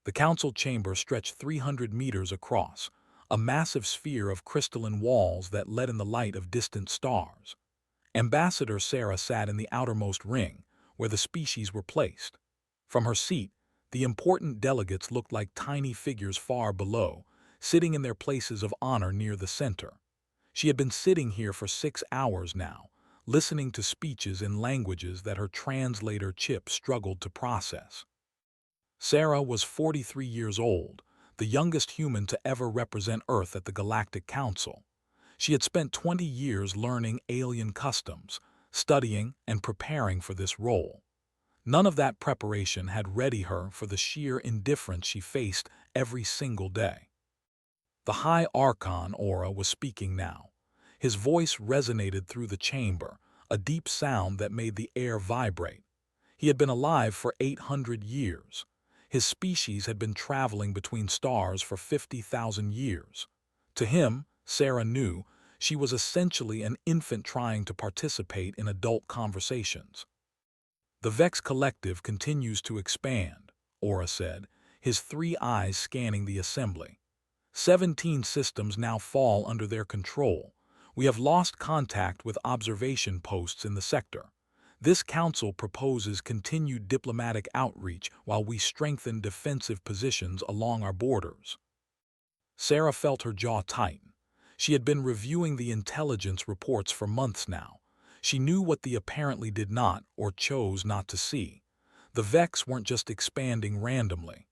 The council chamber stretched 300 meters across, a massive sphere of crystalline walls that let in the light of distant stars. Ambassador Sarah sat in the outermost ring, where the species were placed. From her seat, the important delegates looked like tiny figures far below, sitting in their places of honor near the center. She had been sitting here for 6 hours now, listening to speeches in languages that her translator chip struggled to process. Sarah was 43 years old, the youngest human to ever represent Earth at the Galactic Council. She had spent 20 years learning alien customs, studying and preparing for this role. None of that preparation had readied her for the sheer indifference she faced every single day. The High Archon Aura was speaking now. His voice resonated through the chamber, a deep sound that made the air vibrate. He had been alive for 800 years. His species had been traveling between stars for 50,000 years. To him, Sarah knew, she was essentially an infant trying to participate in adult conversations. The Vex Collective continues to expand, Aura said, his 3 eyes scanning the assembly. 17 systems now fall under their control. We have lost contact with observation posts in the sector. This council proposes continued diplomatic outreach while we strengthen defensive positions along our borders. Sarah felt her jaw tighten. She had been reviewing the intelligence reports for months now. She knew what the apparently did not or chose not to see. The Vex weren't just expanding randomly.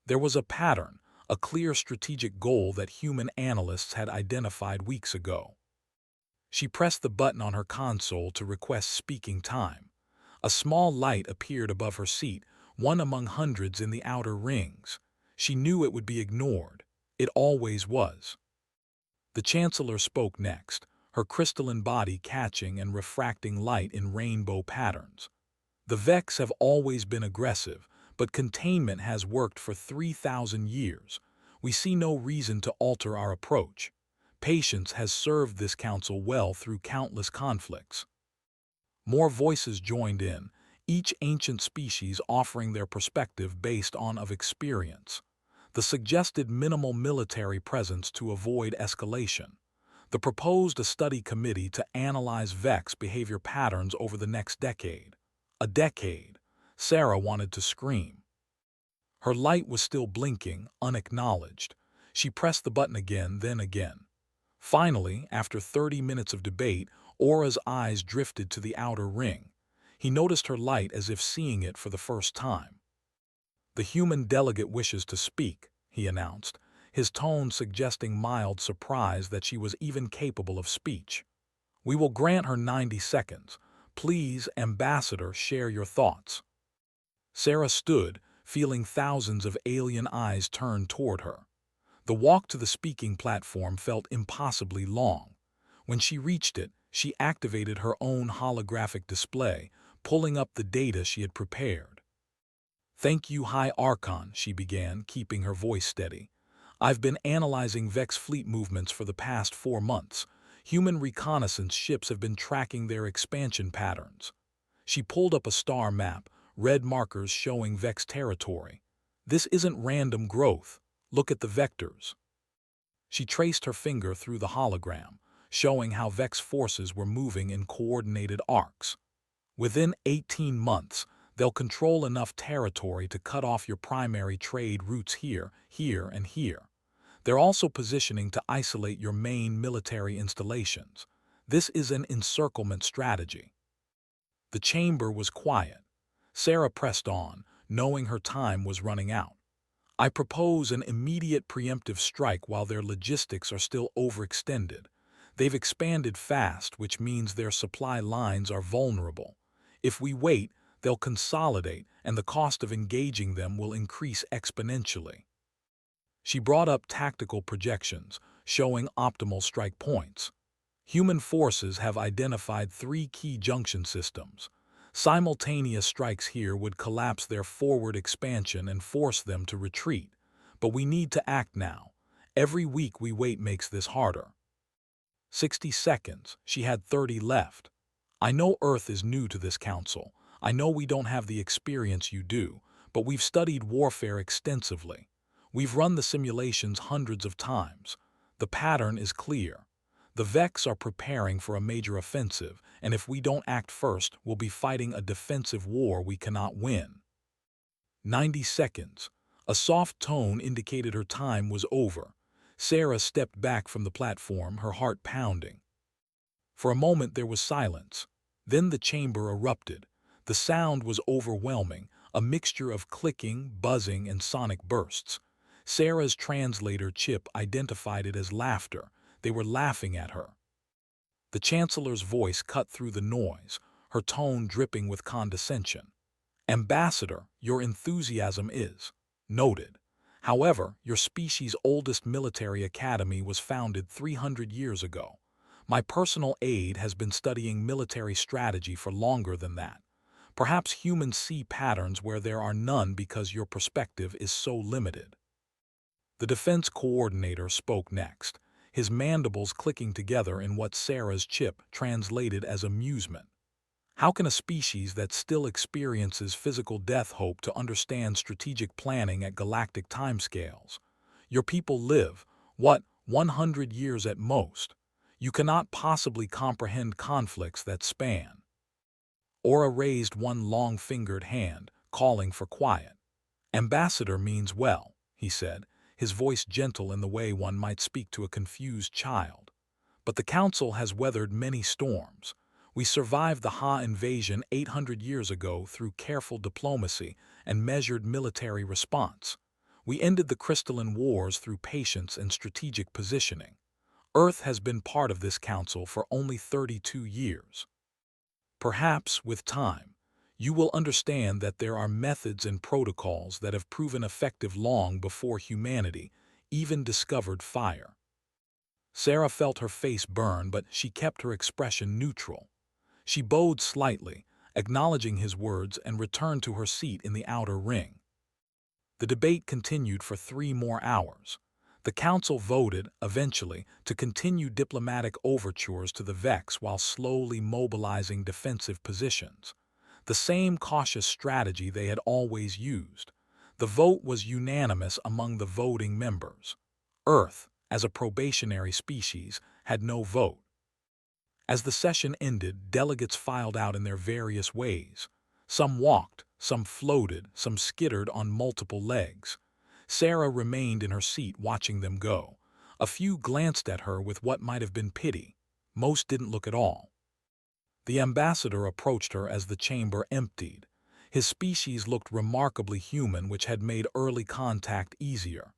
There was a pattern, a clear strategic goal that human analysts had identified weeks ago. She pressed the button on her console to request speaking time. A small light appeared above her seat, one among hundreds in the outer rings. She knew it would be ignored. It always was. The Chancellor spoke next, her crystalline body catching and refracting light in rainbow patterns. The Vex have always been aggressive, but containment has worked for 3,000 years. We see no reason to alter our approach. Patience has served this council well through countless conflicts. More voices joined in, each ancient species offering their perspective based on of experience. The suggested minimal military presence to avoid escalation. The proposed a study committee to analyze Vex behavior patterns over the next decade. A decade. Sarah wanted to scream. Her light was still blinking, unacknowledged. She pressed the button again, then again. Finally, after 30 minutes of debate, Aura's eyes drifted to the outer ring. He noticed her light as if seeing it for the first time. "The human delegate wishes to speak," he announced, his tone suggesting mild surprise that she was even capable of speech. "We will grant her 90 seconds. Please, Ambassador, share your thoughts." Sarah stood, feeling thousands of alien eyes turned toward her. The walk to the speaking platform felt impossibly long. When she reached it, she activated her own holographic display, pulling up the data she had prepared. "Thank you, High Archon," she began, keeping her voice steady. "I've been analyzing Vex fleet movements for the past 4 months. Human reconnaissance ships have been tracking their expansion patterns." She pulled up a star map, red markers showing Vex territory. "This isn't random growth. Look at the vectors." She traced her finger through the hologram, showing how Vex forces were moving in coordinated arcs. "Within 18 months, they'll control enough territory to cut off your primary trade routes here, here, and here. They're also positioning to isolate your main military installations. This is an encirclement strategy." The chamber was quiet. Sarah pressed on, knowing her time was running out. "I propose an immediate preemptive strike while their logistics are still overextended. They've expanded fast, which means their supply lines are vulnerable. If we wait, they'll consolidate, and the cost of engaging them will increase exponentially." She brought up tactical projections, showing optimal strike points. Human forces have identified 3 key junction systems. Simultaneous strikes here would collapse their forward expansion and force them to retreat. But we need to act now. Every week we wait makes this harder. 60 seconds. She had 30 left. "I know Earth is new to this council. I know we don't have the experience you do, but we've studied warfare extensively. We've run the simulations hundreds of times. The pattern is clear. The Vex are preparing for a major offensive, and if we don't act first, we'll be fighting a defensive war we cannot win. 90 seconds. A soft tone indicated her time was over. Sarah stepped back from the platform, her heart pounding. For a moment there was silence. Then the chamber erupted. The sound was overwhelming, a mixture of clicking, buzzing, and sonic bursts. Sarah's translator chip identified it as laughter. They were laughing at her. The Chancellor's voice cut through the noise, her tone dripping with condescension. Ambassador, your enthusiasm is noted. However, your species' oldest military academy was founded 300 years ago. My personal aide has been studying military strategy for longer than that. Perhaps humans see patterns where there are none because your perspective is so limited. The defense coordinator spoke next, his mandibles clicking together in what Sarah's chip translated as amusement. How can a species that still experiences physical death hope to understand strategic planning at galactic timescales? Your people live, what, 100 years at most? You cannot possibly comprehend conflicts that span. Aura raised one long-fingered hand, calling for quiet. Ambassador means well, he said, his voice gentle in the way one might speak to a confused child. But the Council has weathered many storms. We survived the Ha invasion 800 years ago through careful diplomacy and measured military response. We ended the Crystalline Wars through patience and strategic positioning. Earth has been part of this council for only 32 years. Perhaps, with time, you will understand that there are methods and protocols that have proven effective long before humanity even discovered fire. Sarah felt her face burn, but she kept her expression neutral. She bowed slightly, acknowledging his words, and returned to her seat in the outer ring. The debate continued for 3 more hours. The council voted, eventually, to continue diplomatic overtures to the Vex while slowly mobilizing defensive positions. The same cautious strategy they had always used. The vote was unanimous among the voting members. Earth, as a probationary species, had no vote. As the session ended, delegates filed out in their various ways. Some walked, some floated, some skittered on multiple legs. Sarah remained in her seat watching them go. A few glanced at her with what might have been pity. Most didn't look at all. The ambassador approached her as the chamber emptied. His species looked remarkably human, which had made early contact easier.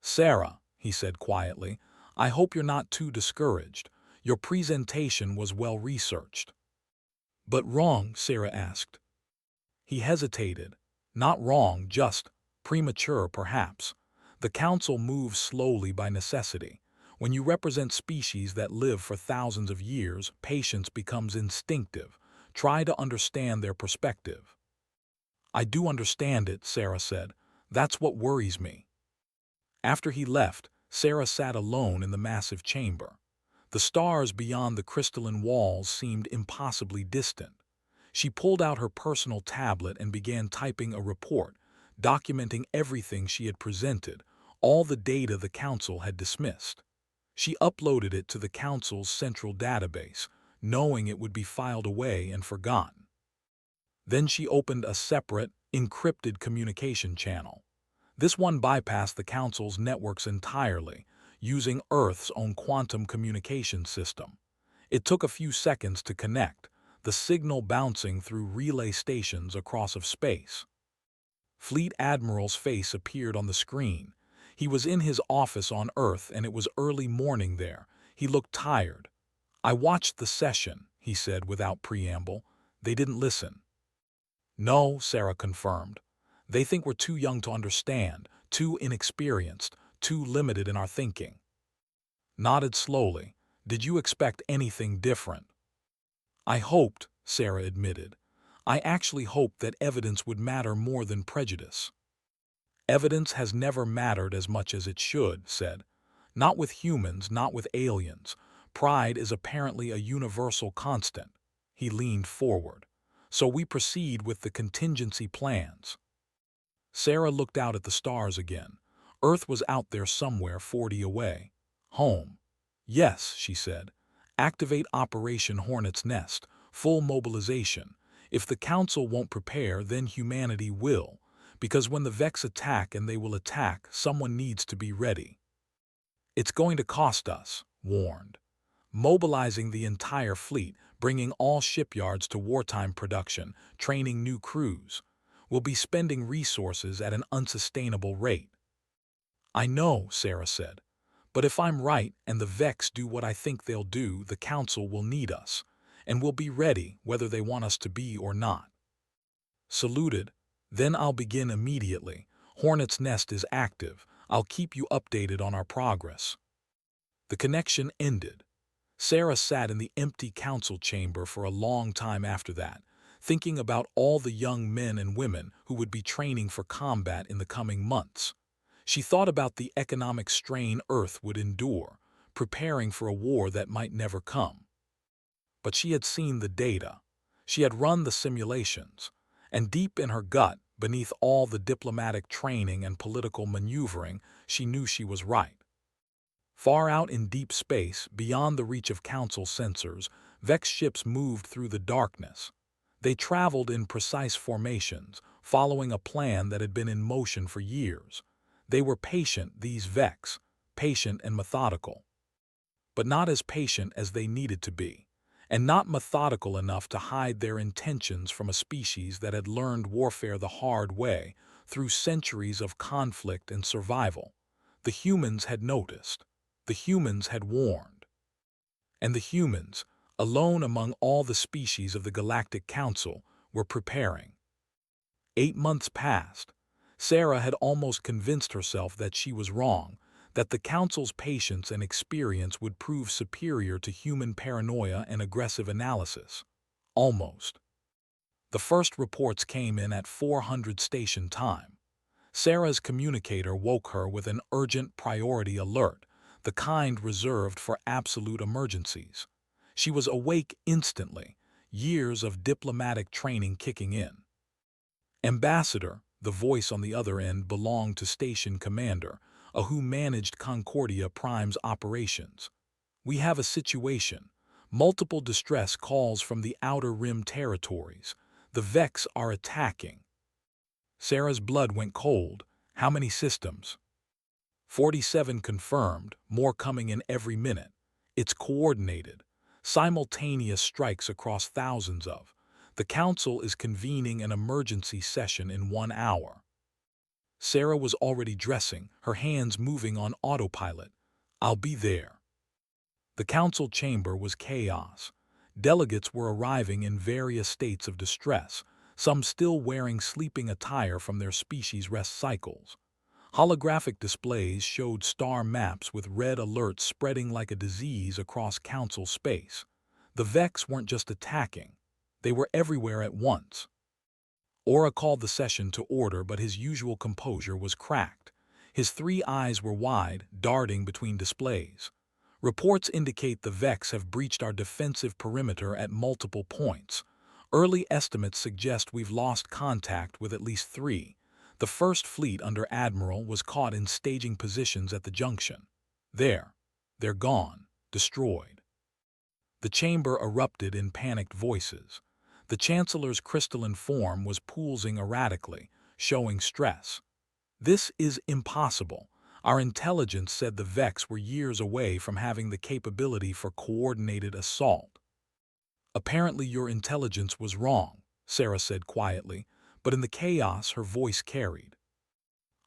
"Sarah," he said quietly, "I hope you're not too discouraged. Your presentation was well researched." "But wrong?" Sarah asked. He hesitated. "Not wrong, just premature, perhaps. The council moves slowly by necessity. When you represent species that live for thousands of years, patience becomes instinctive. Try to understand their perspective." "I do understand it," Sarah said. "That's what worries me." After he left, Sarah sat alone in the massive chamber. The stars beyond the crystalline walls seemed impossibly distant. She pulled out her personal tablet and began typing a report, documenting everything she had presented, all the data the council had dismissed. She uploaded it to the council's central database, knowing it would be filed away and forgotten. Then she opened a separate, encrypted communication channel. This one bypassed the council's networks entirely, using Earth's own quantum communication system. It took a few seconds to connect, the signal bouncing through relay stations across space. Fleet Admiral's face appeared on the screen. He was in his office on Earth, and it was early morning there. He looked tired. "I watched the session," he said without preamble. "They didn't listen." "No," Sarah confirmed. "They think we're too young to understand, too inexperienced, too limited in our thinking." Nodded slowly. "Did you expect anything different?" "I hoped," Sarah admitted. "I actually hoped that evidence would matter more than prejudice." "Evidence has never mattered as much as it should," said. "Not with humans, not with aliens. Pride is apparently a universal constant." He leaned forward. "So we proceed with the contingency plans." Sarah looked out at the stars again. Earth was out there somewhere 40 away. Home. Yes, she said. Activate Operation Hornet's Nest. Full mobilization. If the Council won't prepare, then humanity will. Because when the Vex attack, and they will attack, someone needs to be ready. It's going to cost us, warned. Mobilizing the entire fleet, bringing all shipyards to wartime production, training new crews. We'll be spending resources at an unsustainable rate. I know, Sarah said. But if I'm right and the Vex do what I think they'll do, the Council will need us, and we'll be ready whether they want us to be or not. Saluted. Then I'll begin immediately. Hornet's Nest is active. I'll keep you updated on our progress. The connection ended. Sarah sat in the empty council chamber for a long time after that, thinking about all the young men and women who would be training for combat in the coming months. She thought about the economic strain Earth would endure, preparing for a war that might never come. But she had seen the data. She had run the simulations. And deep in her gut, beneath all the diplomatic training and political maneuvering, she knew she was right. Far out in deep space, beyond the reach of Council sensors, Vex ships moved through the darkness. They traveled in precise formations, following a plan that had been in motion for years. They were patient, these Vex, patient and methodical. But not as patient as they needed to be, and not methodical enough to hide their intentions from a species that had learned warfare the hard way through centuries of conflict and survival. The humans had noticed. The humans had warned. And the humans, alone among all the species of the Galactic Council, were preparing. 8 months passed. Sarah had almost convinced herself that she was wrong, that the Council's patience and experience would prove superior to human paranoia and aggressive analysis. Almost. The first reports came in at 400 station time. Sarah's communicator woke her with an urgent priority alert, the kind reserved for absolute emergencies. She was awake instantly, years of diplomatic training kicking in. Ambassador, the voice on the other end belonged to Station Commander, who managed Concordia Prime's operations. We have a situation. Multiple distress calls from the Outer Rim territories. The Vex are attacking. Sarah's blood went cold. How many systems? 47 confirmed, more coming in every minute. It's coordinated. Simultaneous strikes across thousands of. The Council is convening an emergency session in 1 hour. Sarah was already dressing, her hands moving on autopilot. I'll be there. The Council chamber was chaos. Delegates were arriving in various states of distress, some still wearing sleeping attire from their species' rest cycles. Holographic displays showed star maps with red alerts spreading like a disease across Council space. The Vex weren't just attacking. They were everywhere at once. Aura called the session to order, but his usual composure was cracked. His 3 eyes were wide, darting between displays. Reports indicate the Vex have breached our defensive perimeter at multiple points. Early estimates suggest we've lost contact with at least 3. The first fleet under Admiral was caught in staging positions at the junction. They're gone, destroyed. The chamber erupted in panicked voices. The Chancellor's crystalline form was pulsing erratically, showing stress. This is impossible. Our intelligence said the Vex were years away from having the capability for coordinated assault. Apparently your intelligence was wrong, Sarah said quietly, but in the chaos her voice carried.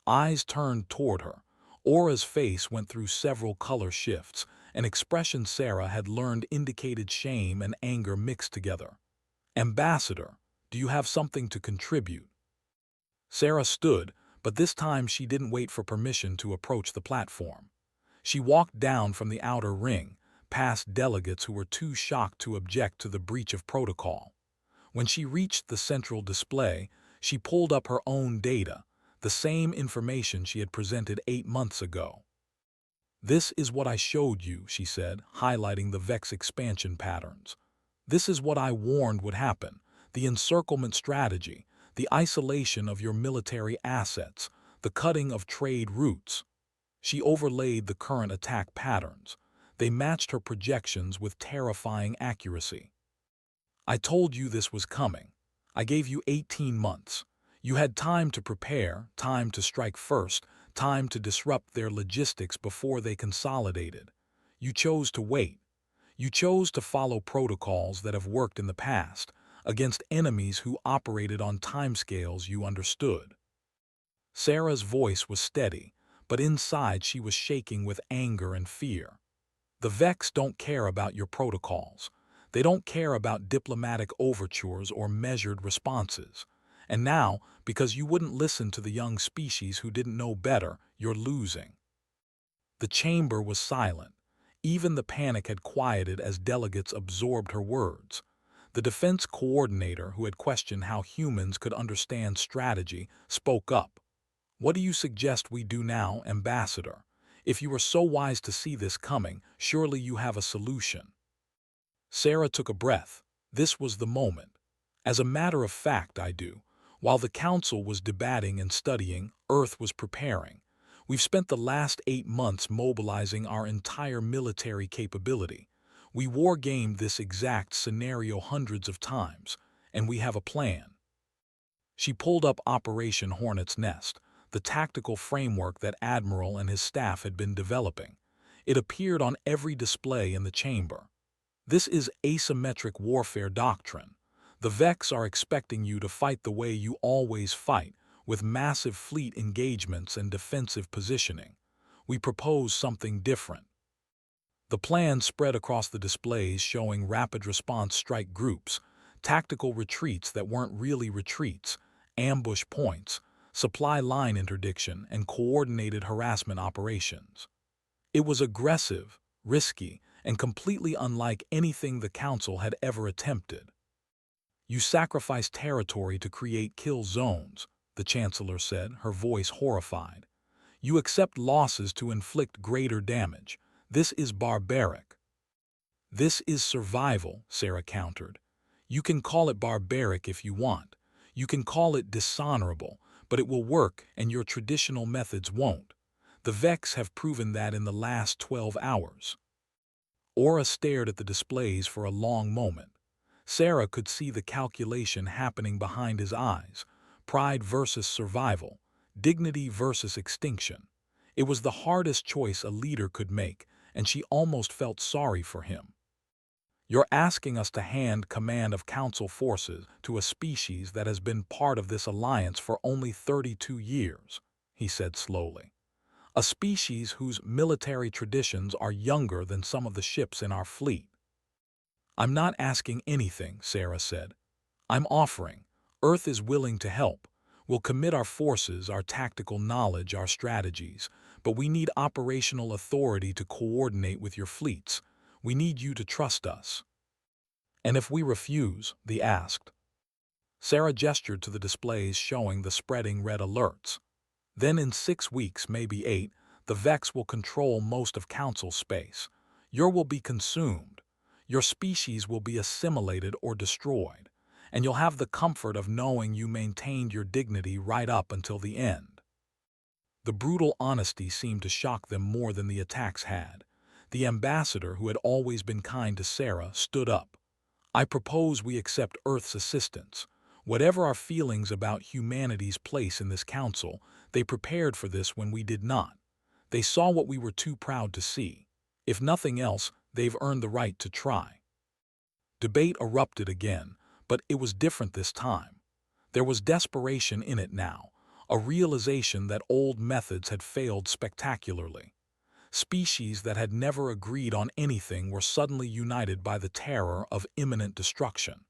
Eyes turned toward her. Aura's face went through several color shifts, an expression Sarah had learned indicated shame and anger mixed together. Ambassador, do you have something to contribute? Sarah stood, but this time she didn't wait for permission to approach the platform. She walked down from the outer ring, past delegates who were too shocked to object to the breach of protocol. When she reached the central display, she pulled up her own data, the same information she had presented 8 months ago. This is what I showed you, she said, highlighting the Vex expansion patterns. This is what I warned would happen, the encirclement strategy, the isolation of your military assets, the cutting of trade routes. She overlaid the current attack patterns. They matched her projections with terrifying accuracy. I told you this was coming. I gave you 18 months. You had time to prepare, time to strike first, time to disrupt their logistics before they consolidated. You chose to wait. You chose to follow protocols that have worked in the past, against enemies who operated on timescales you understood. Sarah's voice was steady, but inside she was shaking with anger and fear. The Vex don't care about your protocols. They don't care about diplomatic overtures or measured responses. And now, because you wouldn't listen to the young species who didn't know better, you're losing. The chamber was silent. Even the panic had quieted as delegates absorbed her words. The defense coordinator, who had questioned how humans could understand strategy, spoke up. "What do you suggest we do now, Ambassador? If you are so wise to see this coming, surely you have a solution." Sarah took a breath. This was the moment. "As a matter of fact, I do. While the Council was debating and studying, Earth was preparing. We've spent the last 8 months mobilizing our entire military capability. We wargamed this exact scenario hundreds of times, and we have a plan." She pulled up Operation Hornet's Nest, the tactical framework that Admiral and his staff had been developing. It appeared on every display in the chamber. "This is asymmetric warfare doctrine. The Vex are expecting you to fight the way you always fight, with massive fleet engagements and defensive positioning. We propose something different." The plan spread across the displays, showing rapid response strike groups, tactical retreats that weren't really retreats, ambush points, supply line interdiction, and coordinated harassment operations. It was aggressive, risky, and completely unlike anything the Council had ever attempted. "You sacrifice territory to create kill zones," the Chancellor said, her voice horrified. "You accept losses to inflict greater damage. This is barbaric." "This is survival," Sarah countered. "You can call it barbaric if you want. You can call it dishonorable, but it will work and your traditional methods won't. The Vex have proven that in the last 12 hours. Aura stared at the displays for a long moment. Sarah could see the calculation happening behind his eyes. Pride versus survival, dignity versus extinction. It was the hardest choice a leader could make, and she almost felt sorry for him. "You're asking us to hand command of Council forces to a species that has been part of this alliance for only 32 years, he said slowly. "A species whose military traditions are younger than some of the ships in our fleet." "I'm not asking anything," Sarah said. "I'm offering. Earth is willing to help. We'll commit our forces, our tactical knowledge, our strategies, but we need operational authority to coordinate with your fleets. We need you to trust us." "And if we refuse?" they asked. Sarah gestured to the displays showing the spreading red alerts. "Then in 6 weeks, maybe 8, the Vex will control most of Council space. Your will be consumed. Your species will be assimilated or destroyed, and you'll have the comfort of knowing you maintained your dignity right up until the end." The brutal honesty seemed to shock them more than the attacks had. The ambassador, who had always been kind to Sarah, stood up. "I propose we accept Earth's assistance. Whatever our feelings about humanity's place in this council, they prepared for this when we did not. They saw what we were too proud to see. If nothing else, they've earned the right to try." Debate erupted again, but it was different this time. There was desperation in it now, a realization that old methods had failed spectacularly. Species that had never agreed on anything were suddenly united by the terror of imminent destruction.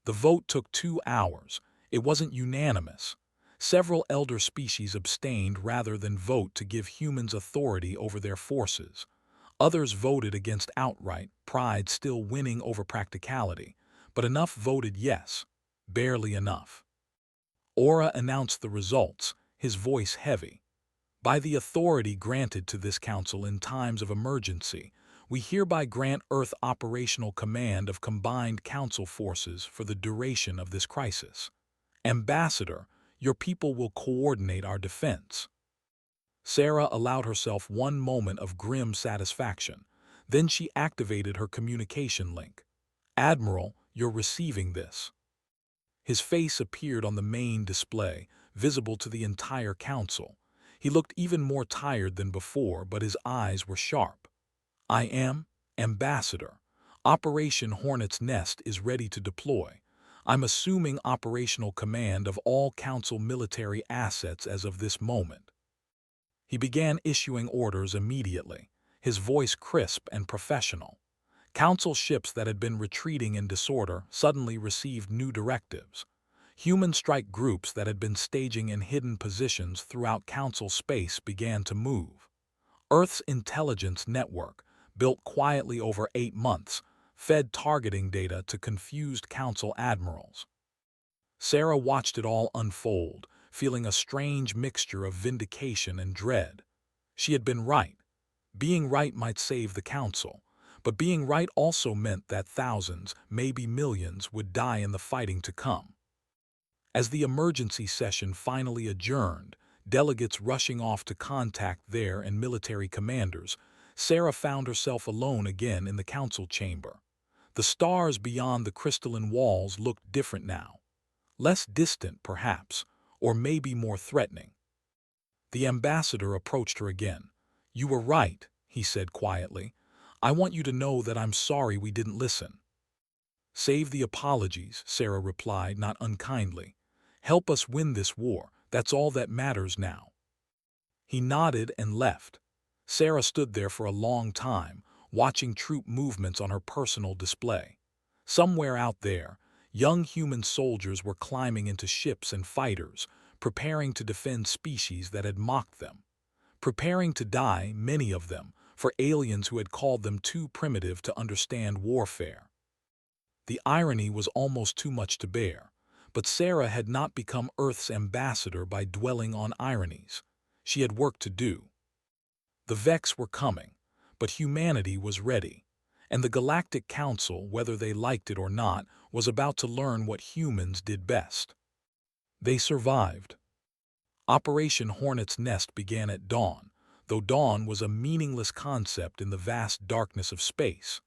The vote took 2 hours. It wasn't unanimous. Several elder species abstained rather than vote to give humans authority over their forces. Others voted against outright, pride still winning over practicality, but enough voted yes, barely enough. Aura announced the results, his voice heavy. "By the authority granted to this council in times of emergency, we hereby grant Earth operational command of combined council forces for the duration of this crisis." "Ambassador, your people will coordinate our defense." Sarah allowed herself one moment of grim satisfaction. Then she activated her communication link. "Admiral, you're receiving this." His face appeared on the main display, visible to the entire council. He looked even more tired than before, but his eyes were sharp. "I am, Ambassador. Operation Hornet's Nest is ready to deploy. I'm assuming operational command of all Council military assets as of this moment." He began issuing orders immediately, his voice crisp and professional. Council ships that had been retreating in disorder suddenly received new directives. Human strike groups that had been staging in hidden positions throughout Council space began to move. Earth's intelligence network, built quietly over 8 months, fed targeting data to confused Council admirals. Sarah watched it all unfold, feeling a strange mixture of vindication and dread. She had been right. Being right might save the Council, but being right also meant that thousands, maybe millions, would die in the fighting to come. As the emergency session finally adjourned, delegates rushing off to contact their and military commanders, Sarah found herself alone again in the council chamber. The stars beyond the crystalline walls looked different now. Less distant, perhaps, or maybe more threatening. The ambassador approached her again. "You were right," he said quietly. "I want you to know that I'm sorry we didn't listen." "Save the apologies," Sarah replied, not unkindly. "Help us win this war. That's all that matters now." He nodded and left. Sarah stood there for a long time, watching troop movements on her personal display. Somewhere out there, young human soldiers were climbing into ships and fighters, preparing to defend species that had mocked them. Preparing to die, many of them, for aliens who had called them too primitive to understand warfare. The irony was almost too much to bear, but Sarah had not become Earth's ambassador by dwelling on ironies. She had work to do. The Vex were coming, but humanity was ready, and the Galactic Council, whether they liked it or not, was about to learn what humans did best. They survived. Operation Hornet's Nest began at dawn, though dawn was a meaningless concept in the vast darkness of space.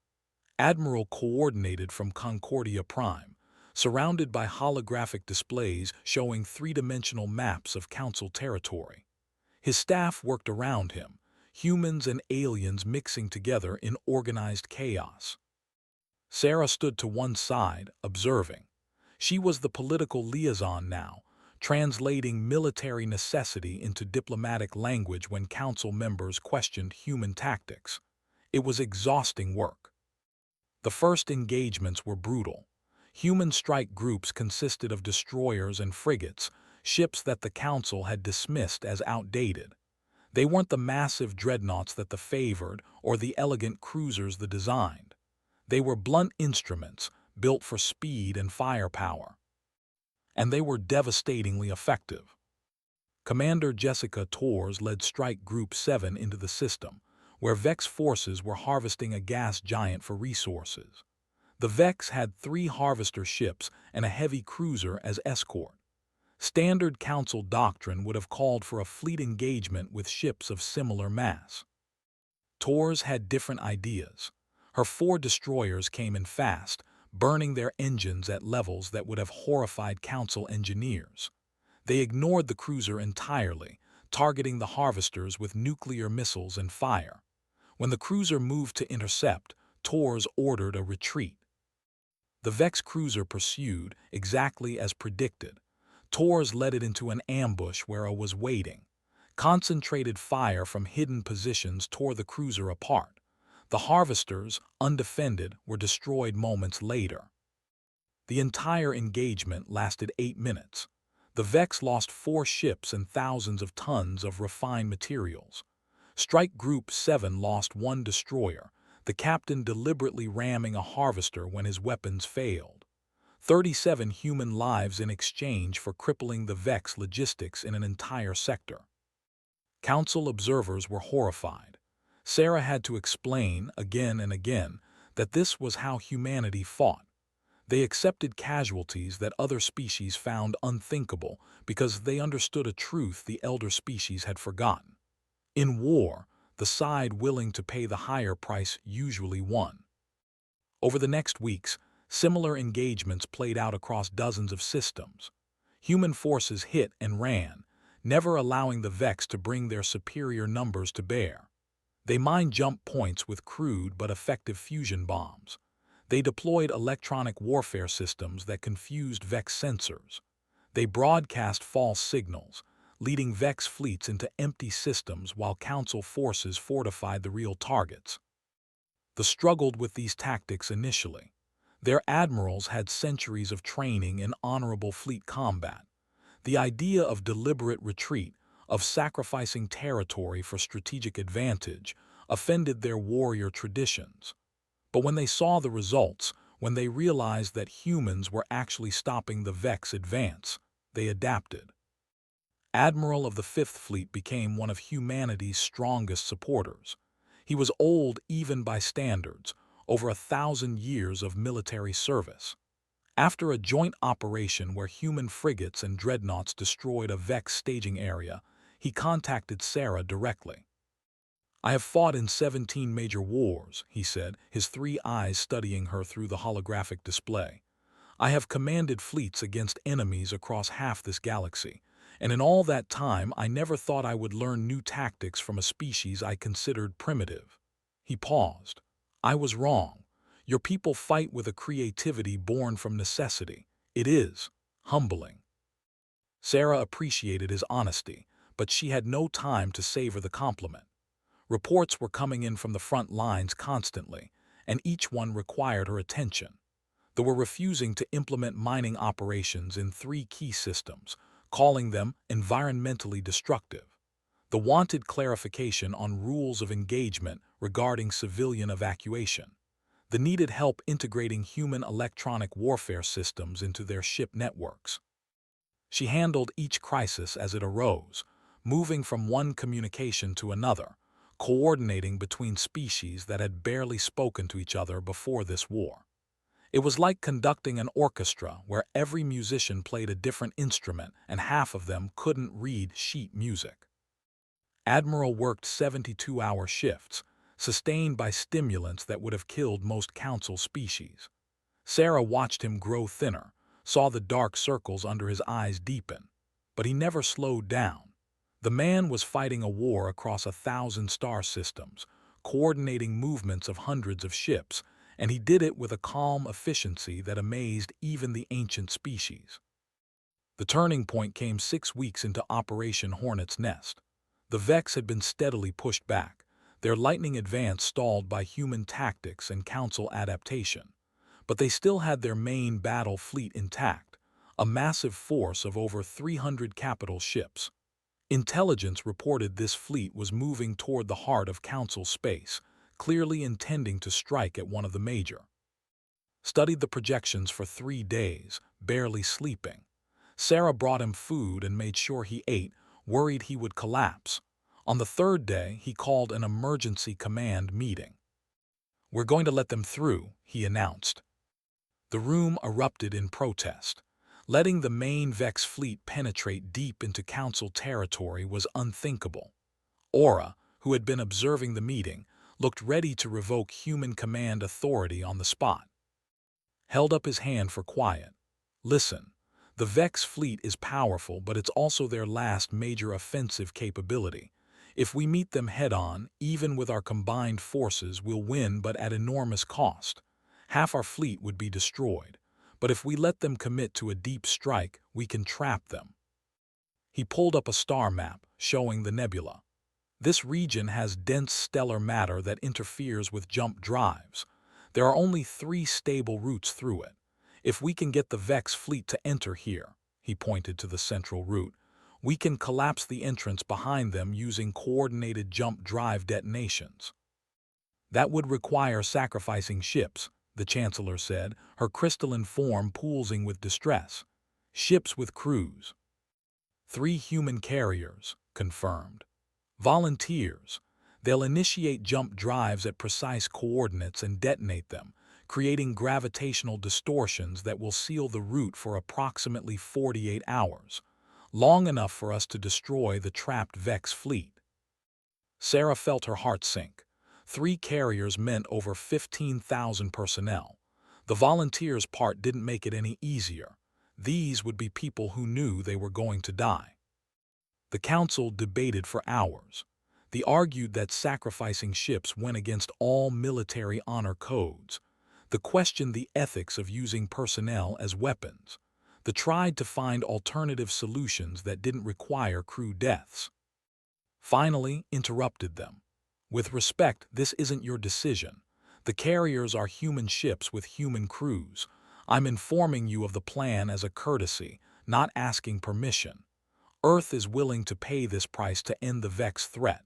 Admiral coordinated from Concordia Prime, surrounded by holographic displays showing three-dimensional maps of Council territory. His staff worked around him, humans and aliens mixing together in organized chaos. Sarah stood to one side, observing. She was the political liaison now, translating military necessity into diplomatic language when council members questioned human tactics. It was exhausting work. The first engagements were brutal. Human strike groups consisted of destroyers and frigates, ships that the council had dismissed as outdated. They weren't the massive dreadnoughts that the favored or the elegant cruisers the designed. They were blunt instruments built for speed and firepower. And they were devastatingly effective. Commander Jessica Torres led Strike Group 7 into the system, where Vex forces were harvesting a gas giant for resources. The Vex had 3 harvester ships and a heavy cruiser as escort. Standard Council doctrine would have called for a fleet engagement with ships of similar mass. Torres had different ideas. Her 4 destroyers came in fast, burning their engines at levels that would have horrified Council engineers. They ignored the cruiser entirely, targeting the harvesters with nuclear missiles and fire. When the cruiser moved to intercept, Torres ordered a retreat. The Vex cruiser pursued, exactly as predicted. Torres led it into an ambush where it was waiting. Concentrated fire from hidden positions tore the cruiser apart. The harvesters, undefended, were destroyed moments later. The entire engagement lasted 8 minutes. The Vex lost 4 ships and thousands of tons of refined materials. Strike Group 7 lost 1 destroyer, the captain deliberately ramming a harvester when his weapons failed. 37 human lives in exchange for crippling the Vex logistics in an entire sector. Council observers were horrified. Sarah had to explain, again and again, that this was how humanity fought. They accepted casualties that other species found unthinkable because they understood a truth the elder species had forgotten. In war, the side willing to pay the higher price usually won. Over the next weeks, similar engagements played out across dozens of systems. Human forces hit and ran, never allowing the Vex to bring their superior numbers to bear. They mined jump points with crude but effective fusion bombs. They deployed electronic warfare systems that confused Vex sensors. They broadcast false signals, leading Vex fleets into empty systems while Council forces fortified the real targets. They struggled with these tactics initially. Their admirals had centuries of training in honorable fleet combat. The idea of deliberate retreat, of sacrificing territory for strategic advantage, offended their warrior traditions. But when they saw the results, when they realized that humans were actually stopping the Vex advance, they adapted. Admiral of the Fifth Fleet became one of humanity's strongest supporters. He was old even by standards, over 1,000 years of military service. After a joint operation where human frigates and dreadnoughts destroyed a Vex staging area, he contacted Sarah directly. "I have fought in 17 major wars," he said, his three eyes studying her through the holographic display. "I have commanded fleets against enemies across half this galaxy, and in all that time I never thought I would learn new tactics from a species I considered primitive." He paused. "I was wrong. Your people fight with a creativity born from necessity. It is humbling." Sarah appreciated his honesty, but she had no time to savor the compliment. Reports were coming in from the front lines constantly, and each one required her attention. They were refusing to implement mining operations in 3 key systems, calling them environmentally destructive. They wanted clarification on rules of engagement regarding civilian evacuation. They needed help integrating human electronic warfare systems into their ship networks. She handled each crisis as it arose, moving from one communication to another, coordinating between species that had barely spoken to each other before this war. It was like conducting an orchestra where every musician played a different instrument and half of them couldn't read sheet music. Admiral worked 72-hour shifts, sustained by stimulants that would have killed most council species. Sarah watched him grow thinner, saw the dark circles under his eyes deepen, but he never slowed down. The man was fighting a war across 1,000 star systems, coordinating movements of hundreds of ships, and he did it with a calm efficiency that amazed even the ancient species. The turning point came 6 weeks into Operation Hornet's Nest. The Vex had been steadily pushed back, their lightning advance stalled by human tactics and council adaptation. But they still had their main battle fleet intact, a massive force of over 300 capital ships. Intelligence reported this fleet was moving toward the heart of Council space, clearly intending to strike at one of the major. Studied the projections for 3 days, barely sleeping. Sarah brought him food and made sure he ate, worried he would collapse. On the 3rd day, he called an emergency command meeting. "We're going to let them through," he announced. The room erupted in protest. Letting the main Vex fleet penetrate deep into Council territory was unthinkable. Aura, who had been observing the meeting, looked ready to revoke human command authority on the spot. Held up his hand for quiet. "Listen, the Vex fleet is powerful, but it's also their last major offensive capability. If we meet them head-on, even with our combined forces, we'll win, but at enormous cost. Half our fleet would be destroyed. But if we let them commit to a deep strike, we can trap them." He pulled up a star map, showing the nebula. "This region has dense stellar matter that interferes with jump drives. There are only 3 stable routes through it. If we can get the Vex fleet to enter here," he pointed to the central route, "we can collapse the entrance behind them using coordinated jump drive detonations." "That would require sacrificing ships," the Chancellor said, her crystalline form pulsing with distress. "Ships with crews." 3 human carriers, confirmed. "Volunteers. They'll initiate jump drives at precise coordinates and detonate them, creating gravitational distortions that will seal the route for approximately 48 hours, long enough for us to destroy the trapped Vex fleet. Sarah felt her heart sink. 3 carriers meant over 15,000 personnel. The volunteers' part didn't make it any easier. These would be people who knew they were going to die. The council debated for hours. They argued that sacrificing ships went against all military honor codes. They questioned the ethics of using personnel as weapons. They tried to find alternative solutions that didn't require crew deaths. Finally interrupted them. With respect, this isn't your decision. The carriers are human ships with human crews. I'm informing you of the plan as a courtesy, not asking permission. Earth is willing to pay this price to end the Vex threat.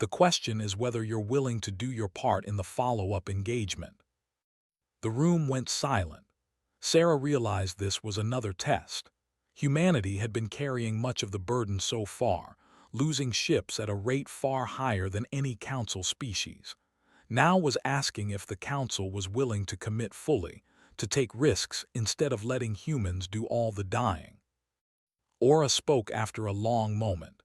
The question is whether you're willing to do your part in the follow-up engagement. The room went silent. Sarah realized this was another test. Humanity had been carrying much of the burden so far, losing ships at a rate far higher than any council species. Now was asking if the council was willing to commit fully, to take risks instead of letting humans do all the dying. Aura spoke after a long moment.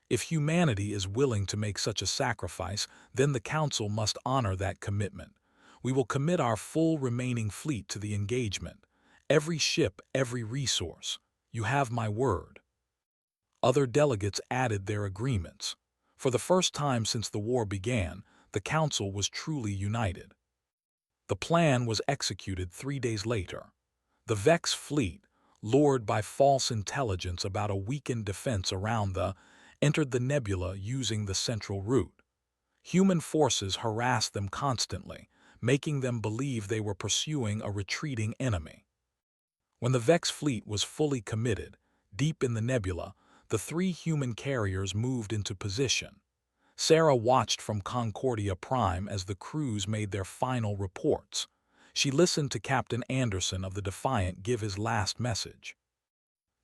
If humanity is willing to make such a sacrifice, then the council must honor that commitment. We will commit our full remaining fleet to the engagement. Every ship, every resource. You have my word. Other delegates added their agreements. For the first time since the war began, the council was truly united. The plan was executed 3 days later. The Vex fleet, lured by false intelligence about a weakened defense around entered the nebula using the central route. Human forces harassed them constantly, making them believe they were pursuing a retreating enemy. When the Vex fleet was fully committed, deep in the nebula, the 3 human carriers moved into position. Sarah watched from Concordia Prime as the crews made their final reports. She listened to Captain Anderson of the Defiant give his last message.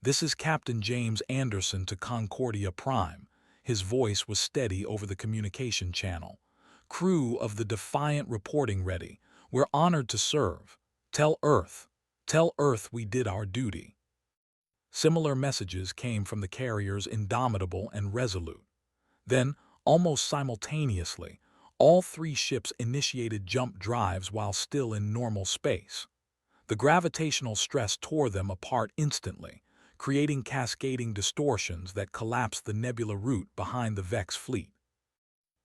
"This is Captain James Anderson to Concordia Prime." His voice was steady over the communication channel. "Crew of the Defiant reporting ready. We're honored to serve. Tell Earth we did our duty." Similar messages came from the carriers Indomitable and Resolute. Then, almost simultaneously, all 3 ships initiated jump drives while still in normal space. The gravitational stress tore them apart instantly, creating cascading distortions that collapsed the nebula route behind the Vex fleet.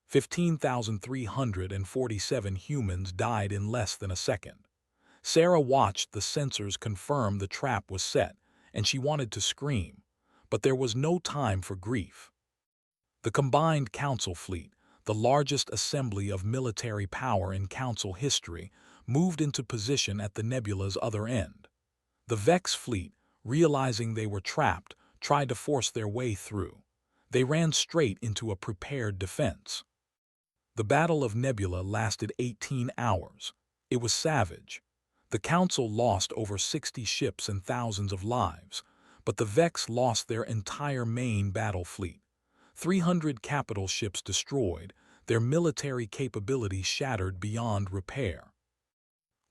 15,347 humans died in less than a second. Sarah watched the sensors confirm the trap was set, and she wanted to scream, but there was no time for grief. The combined Council fleet, the largest assembly of military power in Council history, moved into position at the nebula's other end. The Vex fleet, realizing they were trapped, tried to force their way through. They ran straight into a prepared defense. The Battle of Nebula lasted 18 hours. It was savage. The Council lost over 60 ships and thousands of lives, but the Vex lost their entire main battle fleet. 300 capital ships destroyed, their military capability shattered beyond repair.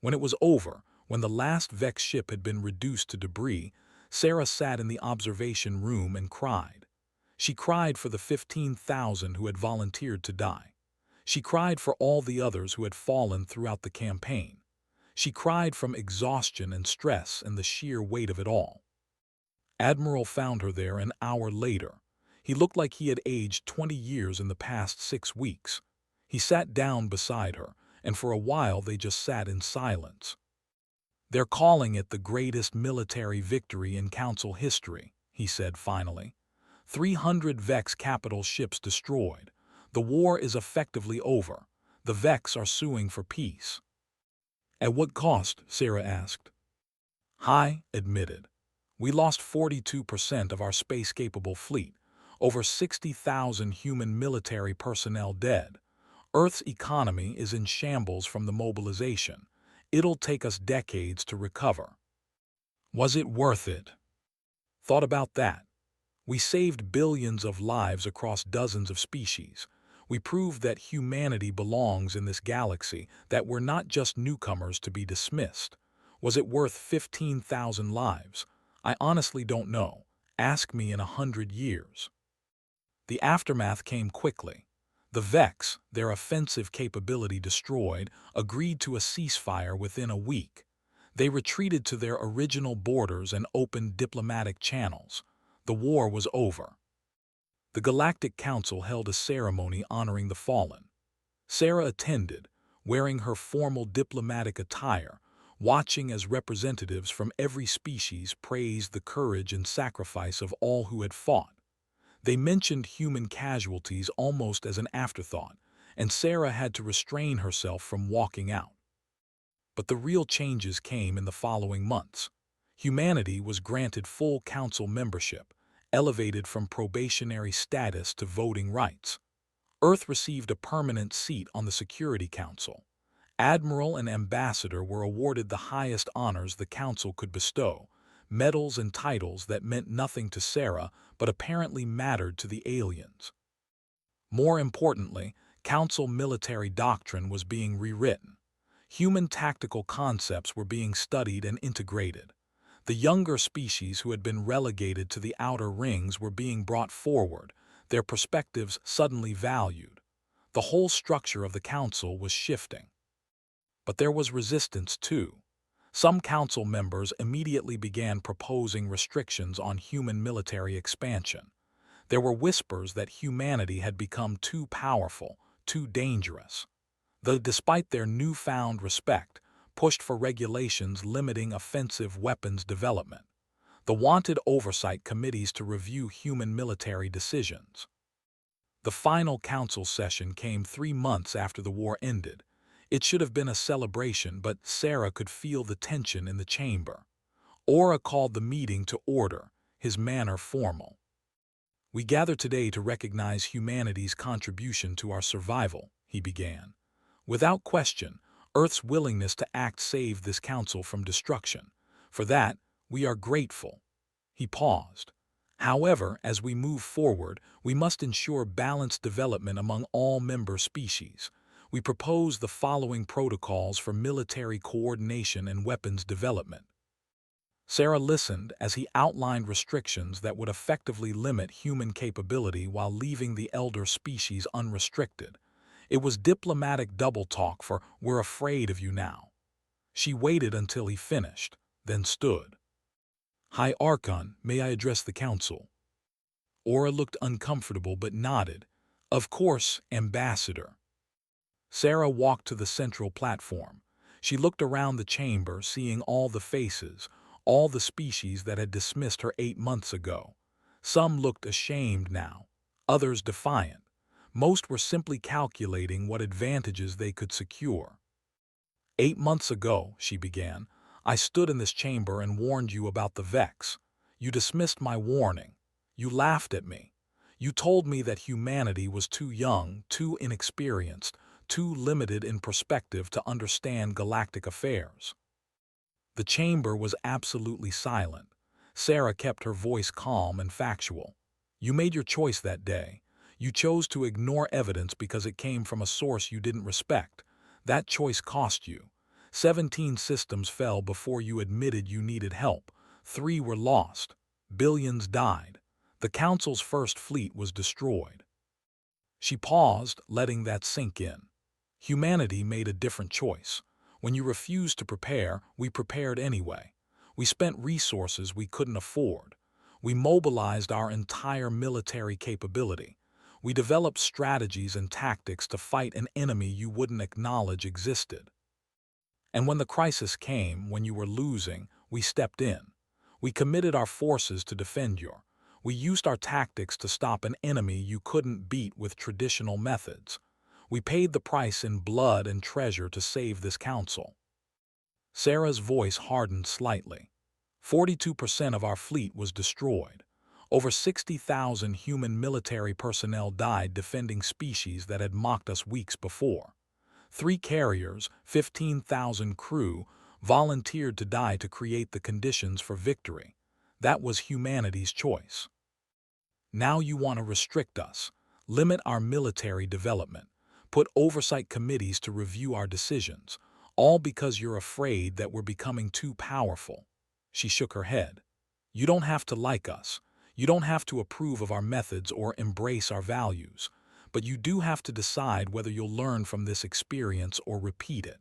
When it was over, when the last Vex ship had been reduced to debris, Sarah sat in the observation room and cried. She cried for the 15,000 who had volunteered to die. She cried for all the others who had fallen throughout the campaign. She cried from exhaustion and stress and the sheer weight of it all. Admiral found her there an hour later. He looked like he had aged 20 years in the past 6 weeks. He sat down beside her, and for a while they just sat in silence. "They're calling it the greatest military victory in Council history," he said finally. 300 Vex capital ships destroyed. The war is effectively over. The Vex are suing for peace. "At what cost?" Sarah asked. "High," admitted. "We lost 42% of our space-capable fleet. Over 60,000 human military personnel dead. Earth's economy is in shambles from the mobilization. It'll take us decades to recover." Was it worth it? Thought about that. We saved billions of lives across dozens of species. We proved that humanity belongs in this galaxy, that we're not just newcomers to be dismissed. Was it worth 15,000 lives? I honestly don't know. Ask me in 100 years. The aftermath came quickly. The Vex, their offensive capability destroyed, agreed to a ceasefire within a week. They retreated to their original borders and opened diplomatic channels. The war was over. The Galactic Council held a ceremony honoring the fallen. Sarah attended, wearing her formal diplomatic attire, watching as representatives from every species praised the courage and sacrifice of all who had fought. They mentioned human casualties almost as an afterthought, and Sarah had to restrain herself from walking out. But the real changes came in the following months. Humanity was granted full council membership, elevated from probationary status to voting rights. Earth received a permanent seat on the Security Council. Admiral and Ambassador were awarded the highest honors the Council could bestow, medals and titles that meant nothing to Sarah but apparently mattered to the aliens. More importantly, Council military doctrine was being rewritten. Human tactical concepts were being studied and integrated. The younger species who had been relegated to the outer rings were being brought forward, their perspectives suddenly valued. The whole structure of the Council was shifting. But there was resistance too. Some council members immediately began proposing restrictions on human military expansion. There were whispers that humanity had become too powerful, too dangerous. Despite their newfound respect, pushed for regulations limiting offensive weapons development. The wanted oversight committees to review human military decisions. The final council session came 3 months after the war ended. It should have been a celebration, but Sarah could feel the tension in the chamber. Aura called the meeting to order, his manner formal. "We gather today to recognize humanity's contribution to our survival," he began. "Without question, Earth's willingness to act saved this council from destruction. For that, we are grateful." He paused. "However, as we move forward, we must ensure balanced development among all member species. We propose the following protocols for military coordination and weapons development." Sarah listened as he outlined restrictions that would effectively limit human capability while leaving the elder species unrestricted. It was diplomatic double talk for "we're afraid of you now." She waited until he finished, then stood. "High Archon, may I address the council?" Aura looked uncomfortable but nodded. "Of course, Ambassador." Sarah walked to the central platform. She looked around the chamber, seeing all the faces, all the species that had dismissed her 8 months ago. Some looked ashamed now, others defiant. Most were simply calculating what advantages they could secure. "8 months ago," she began, "I stood in this chamber and warned you about the Vex. You dismissed my warning. You laughed at me. You told me that humanity was too young, too inexperienced, too limited in perspective to understand galactic affairs." The chamber was absolutely silent. Sarah kept her voice calm and factual. "You made your choice that day. You chose to ignore evidence because it came from a source you didn't respect. That choice cost you. 17 systems fell before you admitted you needed help. 3 were lost. Billions died. The Council's first fleet was destroyed." She paused, letting that sink in. Humanity made a different choice. When you refused to prepare, we prepared anyway. We spent resources we couldn't afford. We mobilized our entire military capability. We developed strategies and tactics to fight an enemy you wouldn't acknowledge existed. And when the crisis came, when you were losing, we stepped in. We committed our forces to defend you. We used our tactics to stop an enemy you couldn't beat with traditional methods. We paid the price in blood and treasure to save this council. Sarah's voice hardened slightly. 42% of our fleet was destroyed. Over 60,000 human military personnel died defending species that had mocked us weeks before. 3 carriers, 15,000 crew, volunteered to die to create the conditions for victory. That was humanity's choice. Now you want to restrict us, limit our military development, put oversight committees to review our decisions, all because you're afraid that we're becoming too powerful. She shook her head. You don't have to like us. You don't have to approve of our methods or embrace our values. But you do have to decide whether you'll learn from this experience or repeat it.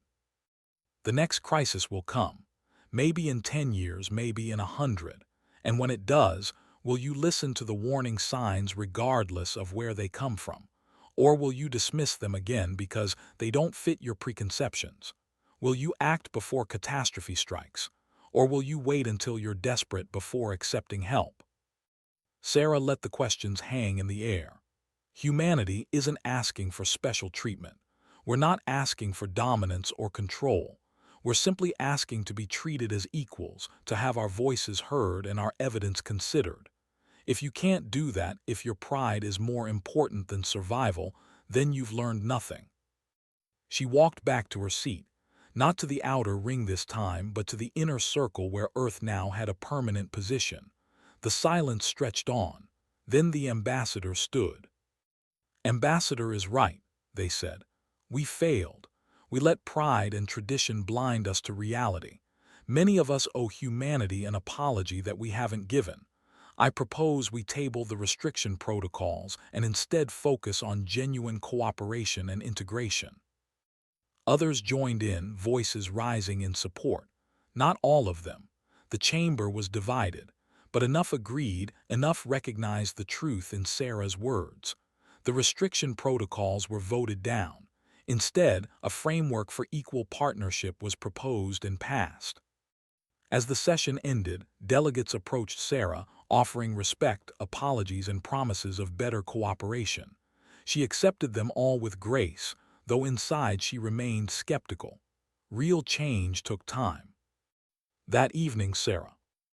The next crisis will come. Maybe in 10 years, maybe in 100. And when it does, will you listen to the warning signs regardless of where they come from? Or will you dismiss them again because they don't fit your preconceptions? Will you act before catastrophe strikes? Or will you wait until you're desperate before accepting help? Sarah let the questions hang in the air. Humanity isn't asking for special treatment. We're not asking for dominance or control. We're simply asking to be treated as equals, to have our voices heard and our evidence considered. If you can't do that, if your pride is more important than survival, then you've learned nothing. She walked back to her seat, not to the outer ring this time, but to the inner circle where Earth now had a permanent position. The silence stretched on. Then the ambassador stood. Ambassador is right, they said. We failed. We let pride and tradition blind us to reality. Many of us owe humanity an apology that we haven't given. I propose we table the restriction protocols and instead focus on genuine cooperation and integration. Others joined in, voices rising in support. Not all of them. The chamber was divided, but enough agreed, enough recognized the truth in Sarah's words. The restriction protocols were voted down. Instead, a framework for equal partnership was proposed and passed. As the session ended, delegates approached Sarah, offering respect, apologies, and promises of better cooperation. She accepted them all with grace, though inside she remained skeptical. Real change took time. That evening, Sarah